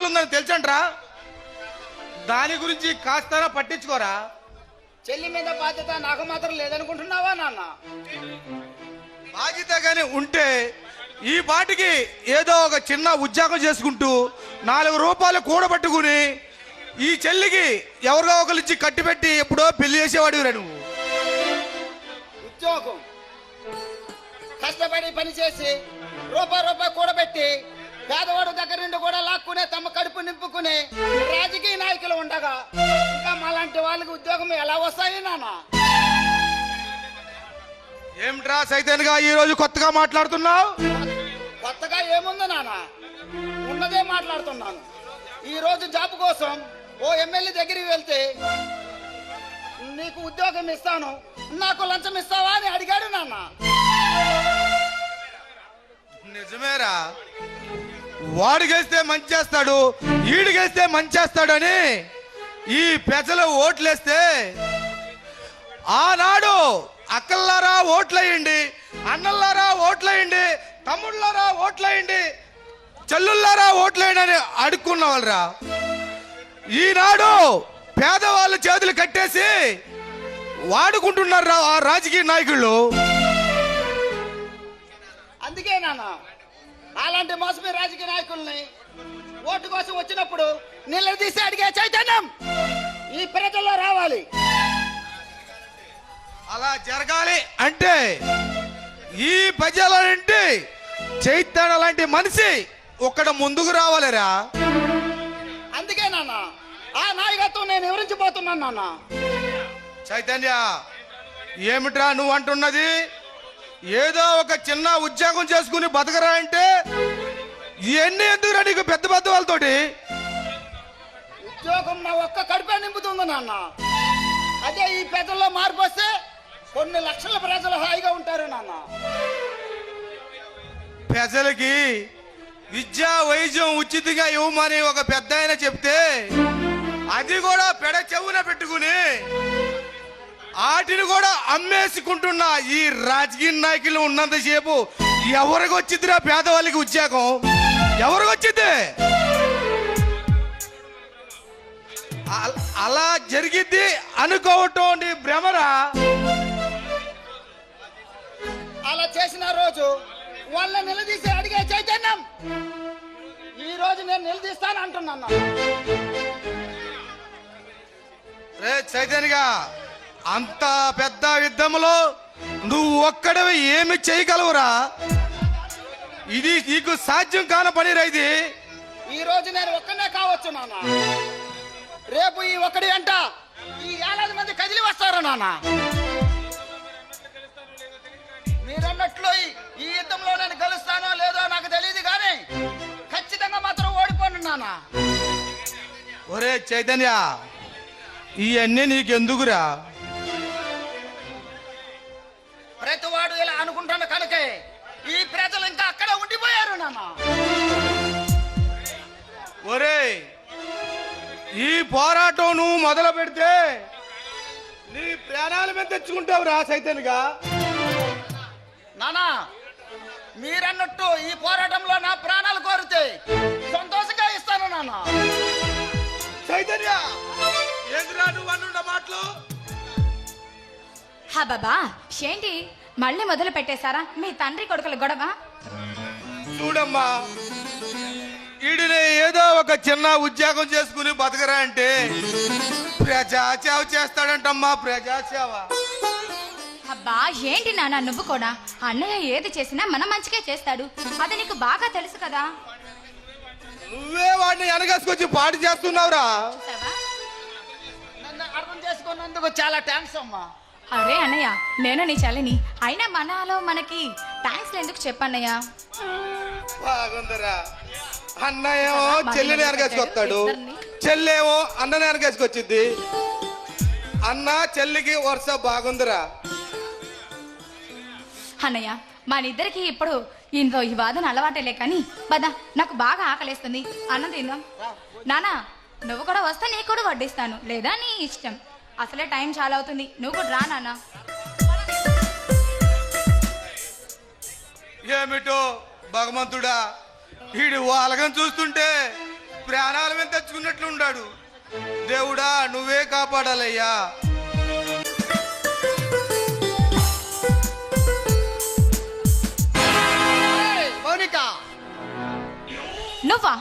ఉందని తెలుసంట్రా? దాని గురించి కాస్త పట్టించుకోరా. చెల్లి మీద బాధ్యత నాకు మాత్రం లేదనుకుంటున్నావా నాన్న? బాధ్యత కానీ ఉంటే ఈ పాటికి ఏదో ఒక చిన్న ఉద్యోగం చేసుకుంటూ 4 రూపాయలు కూడబట్టుకుని ఈ చెల్లికి ఎవరిలో ఒకరు ఇచ్చి కట్టిపెట్టి ఎప్పుడో పెళ్లి చేసేవాడివిరా నువ్వు. ఉద్యోగం కష్టపడి పని చేసి రూపాయి కూడబెట్టి పేదవాడు దగ్గర నుండి కూడా లాక్కునే తమ కడుపు నింపుకునే రాజకీయ నాయకులు ఉండగా ఇంకా మాలాంటి వాళ్ళకి ఉద్యోగం ఎలా వస్తాయి నాన్న? ఏమిట్రా సైతన్గా ఈ రోజు కొత్తగా మాట్లాడుతున్నావు? కొత్తగా ఏముంది నాన్న, ఉన్నదే మాట్లాడుతున్నాను. ఈ రోజు జాబ్ కోసం ఓ ఎమ్మెల్యే దగ్గరికి వెళ్తే నీకు ఉద్యోగం ఇస్తాను, నాకు లంచం ఇస్తావా అని అడిగాడు నాన్న. నిజమేరా, వాడికేస్తే మంచి చేస్తాడు, ఈడికేస్తే మంచి చేస్తాడని ఈ ప్రజలు ఓట్లేస్తే ఆనాడు అక్కల్లారా ఓట్లేయండి, అన్నల్లారా ఓట్లేయండి, తమ్ముళ్ళారా ఓట్లేయండి, చెల్లుల్లారా ఓట్లేయండి అని అడుక్కున్న వాళ్ళరా. ఈనాడు పేదవాళ్ళు చేతులు కట్టేసి వాడుకుంటున్నారు ఆ రాజకీయ నాయకులు. అందుకే నాన్న అలాంటి మోసమే రాజకీయ నాయకుల్ని ఓటు కోసం వచ్చినప్పుడు నిలదీసి అడిగే చైతన్యం ఈ ప్రజల్లో రావాలి. అలా జరగాలి అంటే ఈ ప్రజల నుండి చైతన్య లాంటి మనిషి ఒక్కడ ముందుకు రావాలిరా. అందుకే నాన్న ఆ నాయకత్వం నేను వివరించిపోతున్నాను నాన్న. చైతన్య, ఏమిట్రా నువ్వు అంటున్నది? ఏదో ఒక చిన్న ఉద్యోగం చేసుకుని బతకరా అంటే ఇవన్నీ ఎందుకురా నీకు పెద్ద పెద్ద వాళ్ళతోటి? ఉద్యోగం నా ఒక్క కడుపే నింపుతుంది నాన్న. అదే ఈ ప్రజల్లో మార్పు వస్తే కొన్ని లక్షల ప్రజలు హాయిగా ఉంటారు నాన్న. ప్రజలకి విద్యా వైద్యం ఉచితంగా ఇవ్వమని ఒక పెద్ద ఆయన చెప్తే అది కూడా పెడ చెవున పెట్టుకుని వాటిని కూడా అమ్మేసుకుంటున్న ఈ రాజకీయ నాయకులు ఉన్నంతసేపు ఎవరికి వచ్చిందిరా పేదవాళ్ళకి ఉద్యోగం? ఎవరికి వచ్చింది? అలా జరిగిద్ది అనుకోవటం భ్రమరా. అలా చేసిన రోజు వాళ్ళని నిలదీసి అడిగే చైతన్యం ఈ రోజు నేను నిలదీస్తాను అంటున్నాను. రే చైతన్యగా, అంత పెద్ద యుద్ధంలో నువ్వు ఒక్కడవి ఏమి చేయగలవురా? ఇది నీకు సాధ్యం కాని పనిరా. ఇది ఈ రోజు నేను ఒక్కనే కావచ్చు నాన్న, రేపు ఈ ఒక్కడి అంట ఈ 7,000 మంది కదిలి వస్తారు నాన్న. మీరన్నట్లు ఈ యుద్ధంలో నేను గెలుస్తానో లేదో నాకు తెలియదు కానీ ఖచ్చితంగా మాత్రం ఓడిపోను నాన్న. ఒరే చైతన్య, ఇవన్నీ నీకెందుకురా? ప్రతివాడు ఇలా అనుకుంటాను కనుకే ఈ ప్రజలు ఇంకా అక్కడ ఉండిపోయారు నాన్న. ఒరే, ఈ పోరాటం నువ్వు మొదలు పెడితే నీ ప్రాణాల మీద తెచ్చుకుంటావురా చైతన్యగా. నానా మీరన్నట్టు ఈ పోరాటంలో నా ప్రాణాలు కోరితే సంతోషంగా ఇస్తాను నాన్న. చైతన్య, ఎదురా నువ్వు అన్నున్న మాటలు? హా బాబా, ఏంటి మళ్ళీ మొదలు పెట్టేశారా మీ తండ్రి కొడుకుల గొడవ? చూడమ్మా, ఈడిని ఏదో ఒక చిన్న ఉద్యోగం చేసుకుని బతకరా అంటే ప్రజాసేవ చేస్తాడంటమ్మా. ప్రజాసేవ. అబ్బా ఏంటి నాన్న నువ్వు కూడా? అన్నయ్య ఏది చేసినా మన మంచిగా చేస్తాడు, అది నీకు బాగా తెలుసు కదా. నువ్వే వాడిని వెనకేసుకొచ్చి పాటు చేస్తున్నావురా. చూసావా? నన్ను అర్థం చేసుకున్నందుకు చాలా థ్యాంక్స్ అమ్మా. అరే అన్నయ్య, నేను నీ చల్లిని, అయినా మనలో మనకి థ్యాంక్స్ ఎందుకు చెప్పన్నయ్య? బాగుందిరా. అన్నయ్యేమో చెల్లిని వెనకేసుకొస్తాడు, చెల్లేమో అన్నని వెనకేసుకొచ్చింది. అన్న చెల్లికి వరుస బాగుందిరా. అన్నయ్య, మన ఇద్దరికి ఇప్పుడు ఇంట్లో ఈ వాదన అలవాటేలే కానీ పదా, నాకు బాగా ఆకలేస్తుంది, అన్నం తిందాం. నానా నువ్వు కూడా వస్తే నీకు కూడా వడ్డిస్తాను, లేదా నీ ఇష్టం. అసలే టైం చాలా అవుతుంది, నువ్వు కూడా రా నాన్న. ఏమిటో భగవంతుడా, వీడు వాళ్ళకని చూస్తుంటే ప్రాణాల మీద తెచ్చుకున్నట్లు ఉన్నాడు. దేవుడా నువ్వే కాపాడాలయ్యా. మౌనిక నువ్వా